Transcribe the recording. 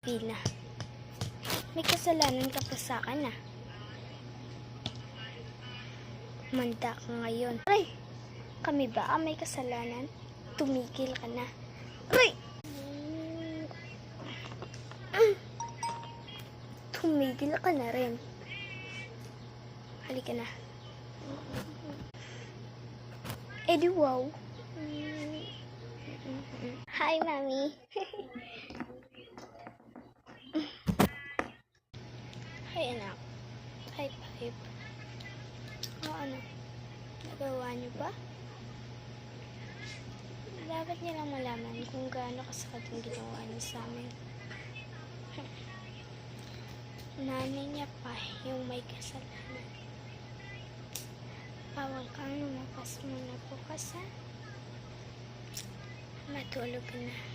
Pina. May kasalanan ka pa sa akin ah. Manda ka ngayon. Aray! Kami ba ang may kasalanan? Tumigil ka na. Aray! Tumigil ka na rin. Halika na. Edi wow. Hi, Mami. Hi, anak. High five. Ano? Nagawa niyo ba? Dapat niya lang malaman kung gaano kasakit ang ginawa niya sa amin. Nanay niya pa yung may kasalanan. Bawal kang lumapas muna bukas, ha? Matulog ka na.